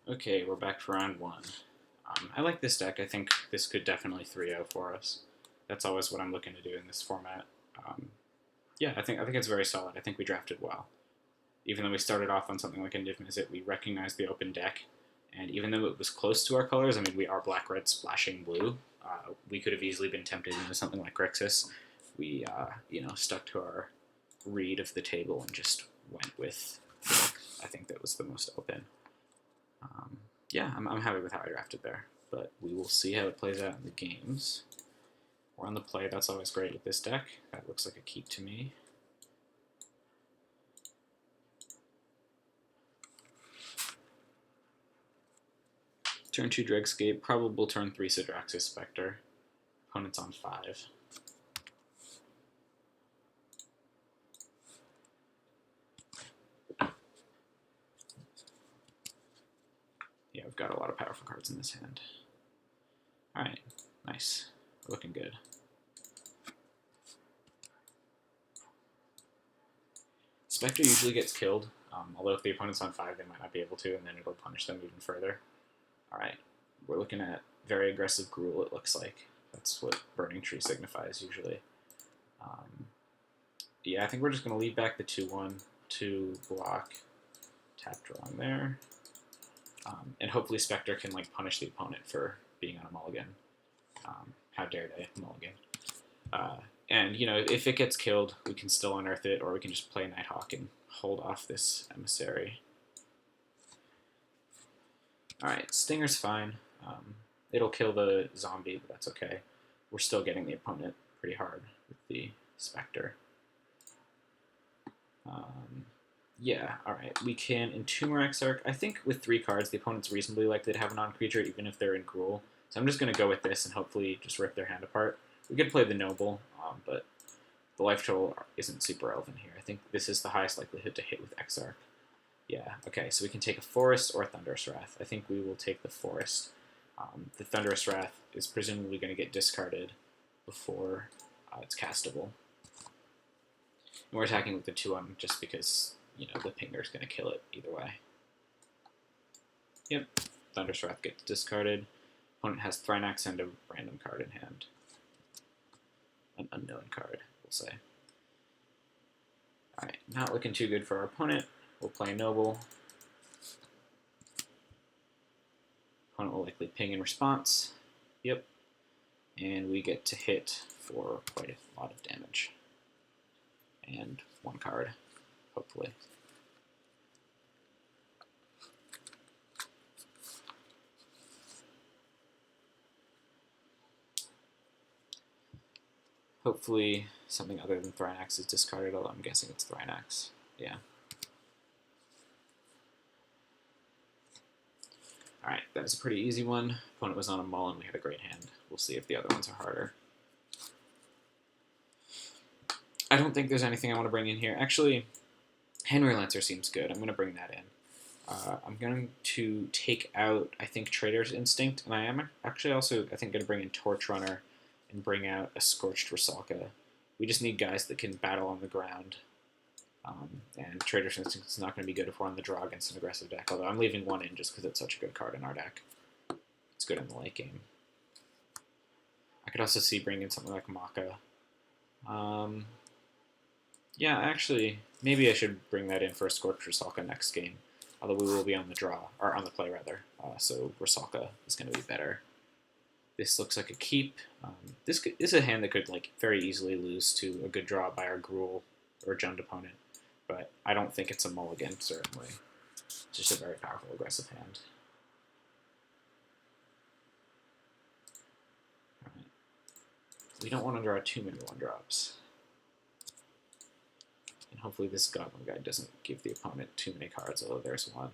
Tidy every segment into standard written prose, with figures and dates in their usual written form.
Okay, we're back for round one. I like this deck. I think this could definitely 3-0 for us. That's always what I'm looking to do in this format. Um, yeah, I think it's very solid. I think we drafted well. Even though we started off on something like Indiv Mizzet, we recognized the open deck, and even though it was close to our colors, I mean, we are black-red splashing blue. We could have easily been tempted into something like Grixis. We, stuck to our read of the table and just went with I think that was the most open. Um, yeah, I'm happy with how I drafted there, but we will see how it plays out in the games. We're on the play. That's always great with this deck. That looks like a keep to me. Turn 2 Dregscape, probable turn 3 Sidraxis Spectre. Opponent's on 5. Yeah, we've got a lot of powerful cards in this hand. Alright, nice. We're looking good. Spectre usually gets killed, although if the opponent's on 5, they might not be able to, and then it'll punish them even further. Alright, we're looking at very aggressive Gruul, it looks like. That's what Burning Tree signifies usually. Yeah, I think we're just going to leave back the 2-1 to block tap drawing there. And hopefully Spectre can like punish the opponent for being on a mulligan. How dare they mulligan? And if it gets killed, we can still unearth it, or we can just play Nighthawk and hold off this emissary. All right, Stinger's fine. It'll kill the zombie, but that's okay. We're still getting the opponent pretty hard with the Spectre. Yeah, alright. We can Entomb our Exarch. I think with 3 cards, the opponent's reasonably likely to have a non-creature, even if they're in Gruul. So I'm just going to go with this and hopefully just rip their hand apart. We could play the Noble, but the life total isn't super relevant here. I think this is the highest likelihood to hit with Exarch. Yeah, okay, so we can take a Forest or a Thunderous Wrath. I think we will take the Forest. The Thunderous Wrath is presumably going to get discarded before it's castable. And we're attacking with the 2-1 just because, the Pinger's going to kill it either way. Yep, Thunderous Wrath gets discarded. Opponent has Thrynax and a random card in hand. An unknown card, we'll say. Alright, not looking too good for our opponent. We'll play Noble. Opponent will likely ping in response. Yep. And we get to hit for quite a lot of damage. And 1 card, hopefully. Hopefully something other than Thrynax is discarded, although I'm guessing it's Thrynax. Yeah. Alright, that was a pretty easy one. Opponent was on a Mullen, we had a great hand. We'll see if the other ones are harder. I don't think there's anything I want to bring in here. Actually, Henry Lancer seems good. I'm going to bring that in. I'm going to take out, I think, Trader's Instinct, and I am actually also, I think, going to bring in Torch Runner and bring out a Scorched Rusalka. We just need guys that can battle on the ground. And Trader's Instinct is not going to be good if we're on the draw against an aggressive deck, although I'm leaving 1 in just because it's such a good card in our deck. It's good in the late game. I could also see bringing in something like Maka. Yeah, actually, maybe I should bring that in for a Scorched Rusalka next game. Although we will be on the draw, or on the play rather. So Rusalka is going to be better. This looks like a keep. This is a hand that could like very easily lose to a good draw by our Gruul or Jund opponent. But I don't think it's a mulligan, certainly. It's just a very powerful aggressive hand. Alright. We don't want to draw too many 1-drops. And hopefully this Goblin Guide doesn't give the opponent too many cards, although there's 1.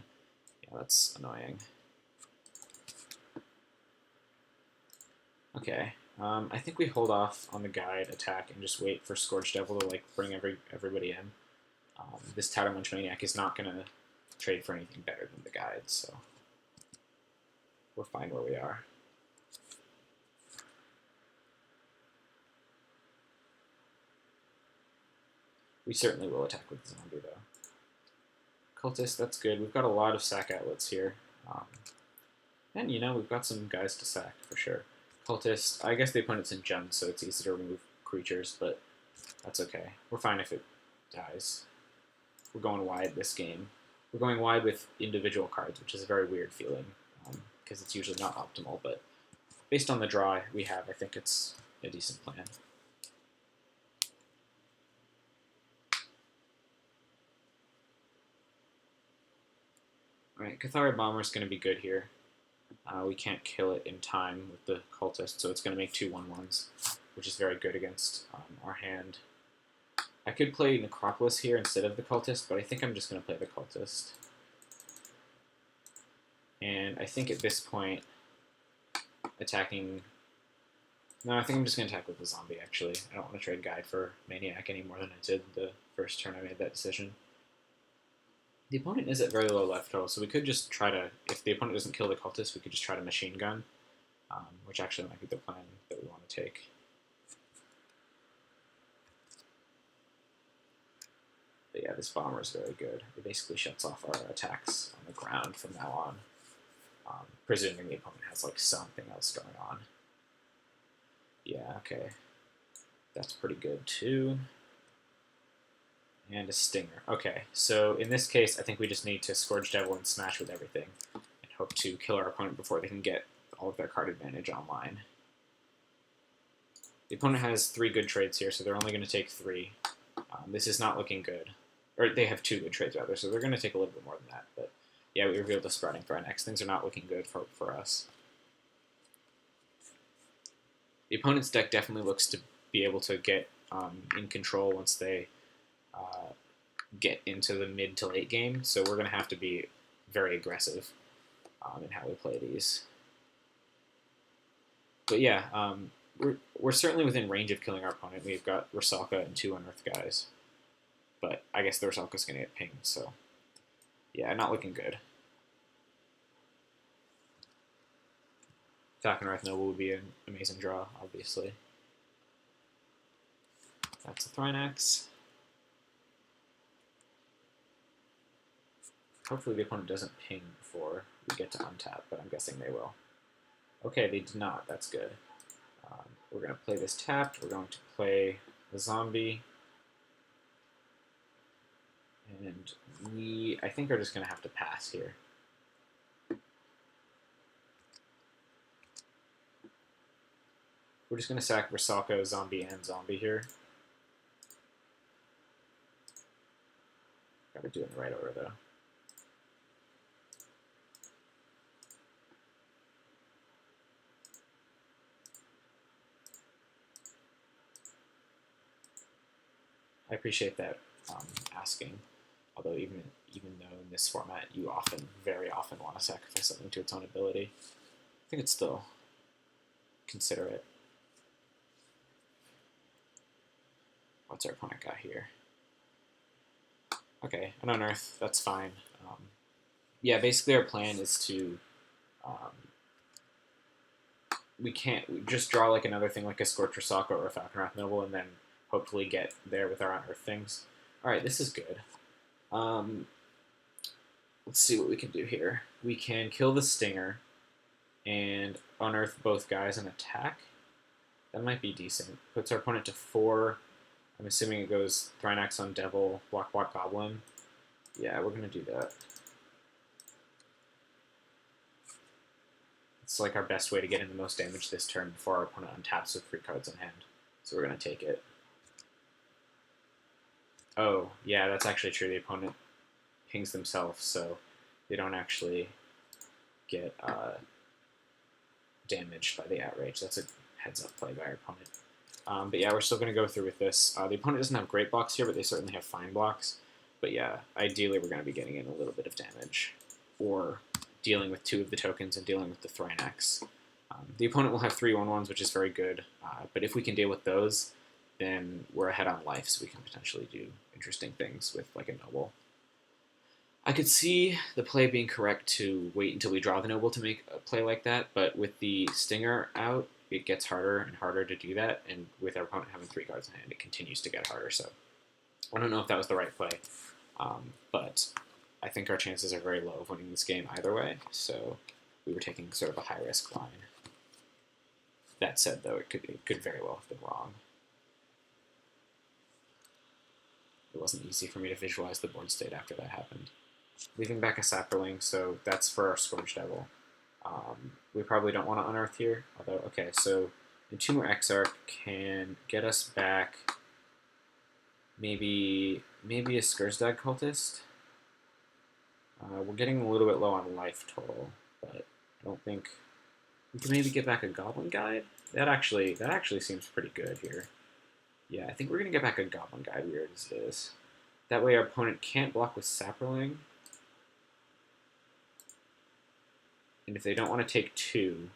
Yeah, that's annoying. Okay, I think we hold off on the guide attack and just wait for Scorched Devil to like bring everybody in. This Tattlemunch Maniac is not going to trade for anything better than the guide, so we're fine where we are. We certainly will attack with the zombie, though. Cultist, that's good. We've got a lot of sack outlets here. Um, and, we've got some guys to sack, for sure. Cultist, I guess the opponent's in gems, so it's easy to remove creatures, but that's okay. We're fine if it dies. We're going wide this game. We're going wide with individual cards, which is a very weird feeling, because it's usually not optimal, but based on the draw we have, I think it's a decent plan. Alright, Cathari Bomber is going to be good here. We can't kill it in time with the Cultist, so it's going to make 2 1/1s, which is very good against our hand. I could play Necropolis here instead of the Cultist, but I think I'm just going to play the Cultist. And I think at this point, attacking... No, I think I'm just going to attack with the Zombie, actually. I don't want to trade Guide for Maniac any more than I did the first turn I made that decision. The opponent is at very low life total, so we could just try to... If the opponent doesn't kill the Cultist, we could just try to Machine Gun, which actually might be the plan that we want to take. But yeah, this Bomber is very good. It basically shuts off our attacks on the ground from now on, presuming the opponent has like something else going on. Yeah, okay. That's pretty good too. And a Stinger. Okay, so in this case, I think we just need to Scourge Devil and smash with everything and hope to kill our opponent before they can get all of their card advantage online. The opponent has 3 good trades here, so they're only going to take 3. This is not looking good. Or they have 2 good trades, rather, so they're going to take a little bit more than that. But yeah, we revealed the Sprouting Thrynax. Things are not looking good for us. The opponent's deck definitely looks to be able to get in control once they get into the mid to late game, so we're going to have to be very aggressive in how we play these. But yeah, we're certainly within range of killing our opponent. We've got Rusalka and 2 Unearth guys, but I guess the Rusalka's going to get pinged, so yeah, not looking good. Falconwrath Noble would be an amazing draw, obviously. That's a Thrynax. Hopefully the opponent doesn't ping before we get to untap, but I'm guessing they will. Okay, they did not. That's good. We're going to play this tapped. We're going to play the Zombie. And we, I think, are just going to have to pass here. We're just going to sack Rusalka, Zombie, and Zombie here. Got to do it in the right order, though. I appreciate that asking, although even though in this format you very often want to sacrifice something to its own ability, I think it's still considerate. What's our opponent got here? Okay, an Unearth, that's fine. Yeah, basically our plan is to we just draw like another thing like a Scorch Rusalka or a Falconwrath Noble and then hopefully get there with our Unearth things. Alright, this is good. Let's see what we can do here. We can kill the Stinger and unearth both guys and attack. That might be decent. Puts our opponent to 4. I'm assuming it goes Thrynax on Devil, Walk Goblin. Yeah, we're going to do that. It's like our best way to get in the most damage this turn before our opponent untaps with 3 cards in hand. So we're going to take it. Oh, yeah, that's actually true. The opponent pings themselves, so they don't actually get damaged by the Outrage. That's a heads-up play by our opponent. But yeah, we're still going to go through with this. The opponent doesn't have great blocks here, but they certainly have fine blocks. But yeah, ideally we're going to be getting in a little bit of damage, or dealing with 2 of the tokens and dealing with the Thrynax. The opponent will have 3 1/1s, which is very good, but if we can deal with those, then we're ahead on life, so we can potentially do interesting things with like a Noble. I could see the play being correct to wait until we draw the Noble to make a play like that, but with the Stinger out, it gets harder and harder to do that, and with our opponent having 3 cards in hand, it continues to get harder, so I don't know if that was the right play, but I think our chances are very low of winning this game either way, so we were taking sort of a high-risk line. That said, though, it could very well have been wrong. It wasn't easy for me to visualize the board state after that happened. Leaving back a Sapperling, so that's for our Scourge Devil. We probably don't want to unearth here, although, okay, so the 2 more Exarch can get us back maybe a Scourge-Dag Cultist. We're getting a little bit low on life total, but I don't think we can maybe get back a Goblin Guide. That actually seems pretty good here. Yeah, I think we're gonna get back a Goblin Guide, weird as it is. That way our opponent can't block with Sapperling. And if they don't want to take 2,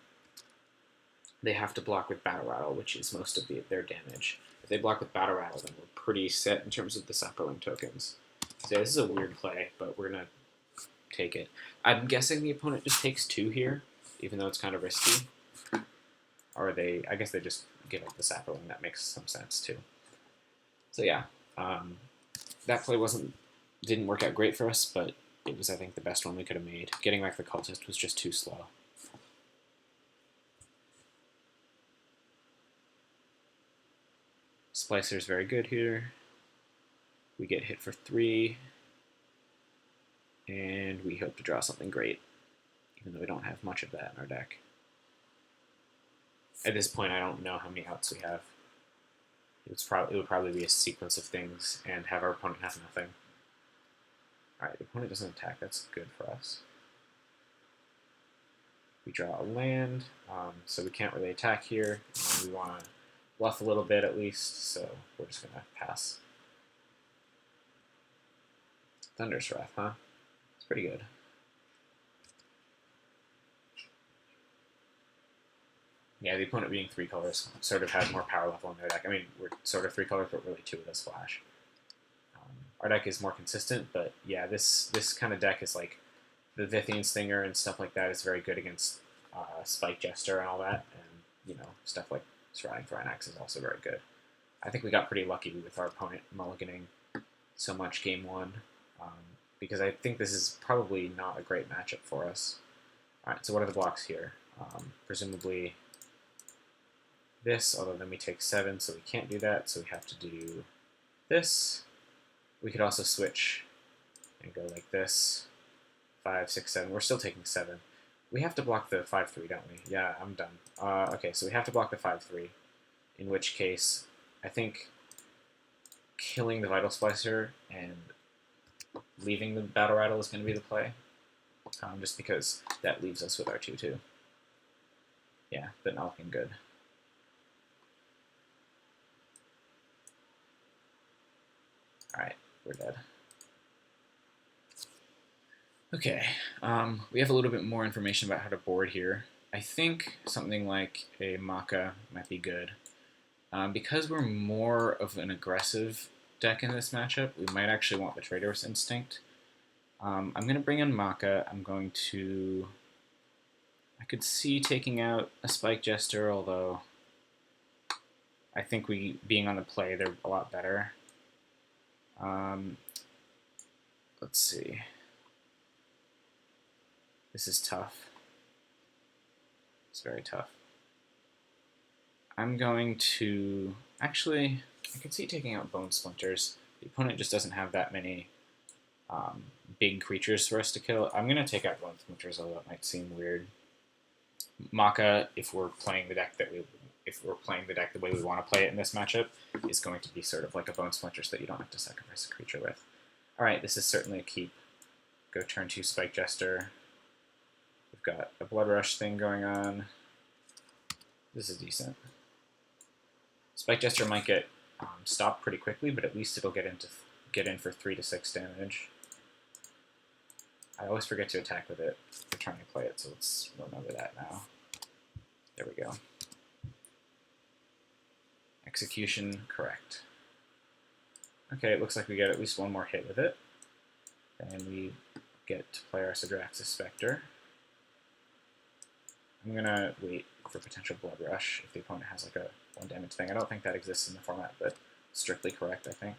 they have to block with Battle Rattle, which is most of their damage. If they block with Battle Rattle, then we're pretty set in terms of the Sapperling tokens. So yeah, this is a weird play, but we're going to take it. I'm guessing the opponent just takes 2 here, even though it's kind of risky. Or I guess they just give up the Sapperling. That makes some sense, too. So yeah, that play didn't work out great for us, but it was, I think, the best one we could have made. Getting back the Cultist was just too slow. Splicer's very good here. We get hit for 3, and we hope to draw something great, even though we don't have much of that in our deck. At this point, I don't know how many outs we have. It would probably be a sequence of things and have our opponent have nothing. Alright, the opponent doesn't attack. That's good for us. We draw a land, so we can't really attack here. And we want to bluff a little bit at least, so we're just going to pass. Thunder's Wrath, huh? It's pretty good. Yeah, the opponent being 3 colors sort of had more power level in their deck. I mean, we're sort of 3 colors, but really 2 with a splash. Our deck is more consistent, but yeah, this kind of deck is like the Vithian Stinger and stuff like that is very good against Spike Jester and all that, and you know, stuff like Surrounding Thrynax is also very good. I think we got pretty lucky with our opponent mulliganing so much game 1, because I think this is probably not a great matchup for us. Alright, so what are the blocks here? Presumably this, although then we take 7, so we can't do that, so we have to do this. We could also switch and go like this. 5, 6, 7. We're still taking 7. We have to block the 5-3, don't we? Yeah, I'm done. Okay, so we have to block the 5-3, in which case I think killing the Vital Splicer and leaving the Battle Rattle is going to be the play, just because that leaves us with our 2-2. Yeah, but not looking good. Alright, we're dead. Okay, we have a little bit more information about how to board here. I think something like a Maca might be good. Because we're more of an aggressive deck in this matchup, we might actually want the Traitorous Instinct. I'm going to bring in Maca. I could see taking out a Spike Jester, although I think being on the play, they're a lot better. Let's see. This is tough. It's very tough. I'm going to... Actually, I could see taking out Bone Splinters. The opponent just doesn't have that many big creatures for us to kill. I'm going to take out Bone Splinters, although it might seem weird. Maca, if we're playing the deck the way we want to play it in this matchup, is going to be sort of like a Bone Splinters that you don't have to sacrifice a creature with. Alright, this is certainly a keep. Go turn 2 Spike Jester. We've got a Blood Rush thing going on. This is decent. Spike Jester might get stopped pretty quickly, but at least it'll get in for 3 to 6 damage. I always forget to attack with it if we're trying to play it, so let's remember that now. There we go. Execution, correct. Okay, it looks like we get at least one more hit with it. And we get to play our Sidraxis Spectre. I'm going to wait for potential Blood Rush if the opponent has like a 1 damage thing. I don't think that exists in the format, but strictly correct, I think.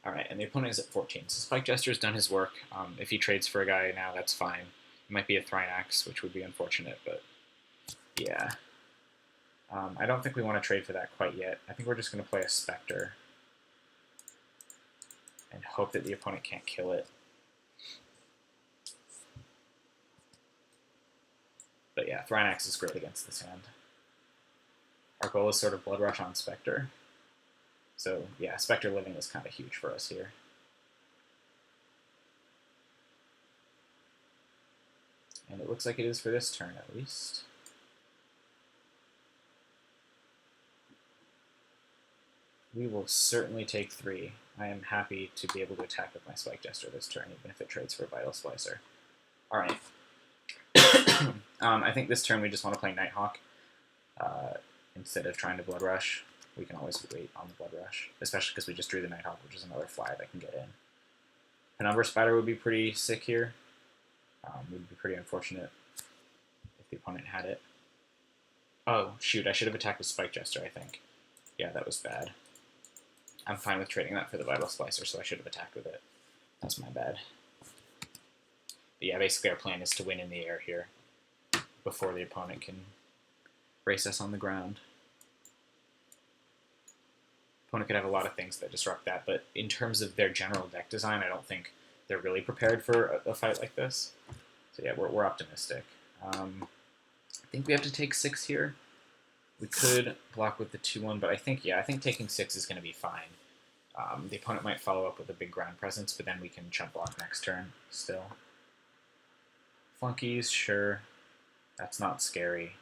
Alright, and the opponent is at 14. So Spike Jester's done his work. If he trades for a guy now, that's fine. It might be a Thrynax, which would be unfortunate, but yeah. I don't think we want to trade for that quite yet. I think we're just going to play a Spectre and hope that the opponent can't kill it. But yeah, Thrynax is great against this hand. Our goal is sort of Blood Rush on Spectre. So yeah, Spectre living is kind of huge for us here. And it looks like it is for this turn at least. We will certainly take 3. I am happy to be able to attack with my Spike Jester this turn, even if it trades for Vital Splicer. Alright. I think this turn we just want to play Nighthawk instead of trying to Blood Rush. We can always wait on the Blood Rush, especially because we just drew the Nighthawk, which is another fly that can get in. Penumbra Spider would be pretty sick here. Would be pretty unfortunate if the opponent had it. Oh, shoot, I should have attacked with Spike Jester, I think. Yeah, that was bad. I'm fine with trading that for the Vital Splicer, so I should have attacked with it. That's my bad. But yeah, basically our plan is to win in the air here before the opponent can race us on the ground. Opponent could have a lot of things that disrupt that, but in terms of their general deck design, I don't think they're really prepared for a fight like this. So yeah, we're optimistic. I think we have to take 6 here. We could block with the 2-1, but I think taking 6 is going to be fine. The opponent might follow up with a big ground presence, but then we can chump block next turn still. Flunkies, sure. That's not scary.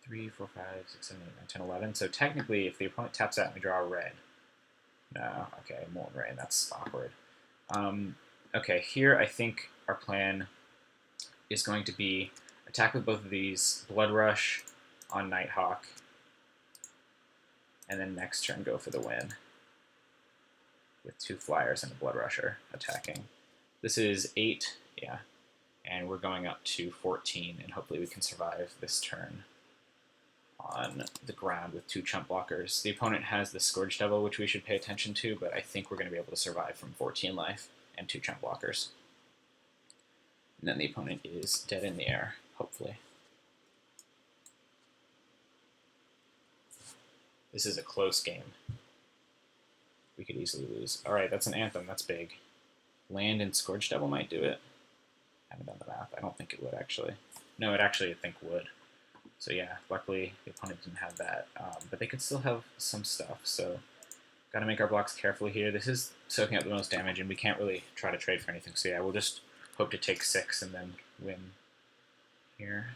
Three, 4, 5, 6, 7, 8, 9, 10, 11. So technically, if the opponent taps out and we draw a red. No, okay, Molten Rain, that's awkward. Okay, here I think our plan is going to be attack with both of these, Blood Rush on Nighthawk, and then next turn go for the win with 2 flyers and a Blood Rusher attacking. This is 8, yeah, and we're going up to 14, and hopefully we can survive this turn on the ground with 2 chump blockers. The opponent has the Scourge Devil, which we should pay attention to, but I think we're going to be able to survive from 14 life and 2 chump blockers. And then the opponent is dead in the air, hopefully. This is a close game. We could easily lose. Alright, that's an Anthem, that's big. Land and Scourge Devil might do it. I haven't done the math. I don't think it would, actually. No, it actually, I think, would. So yeah, luckily the opponent didn't have that. But they could still have some stuff, so got to make our blocks carefully here. This is soaking up the most damage, and we can't really try to trade for anything. So yeah, we'll just hope to take 6 and then win here.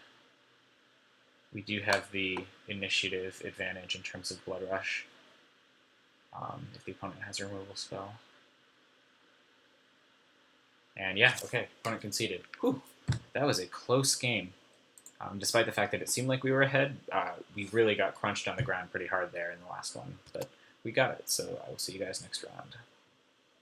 We do have the initiative advantage in terms of Blood Rush if the opponent has a removal spell. And yeah, okay, opponent conceded. Whew, that was a close game. Despite the fact that it seemed like we were ahead, we really got crunched on the ground pretty hard there in the last one. But we got it, so I will see you guys next round.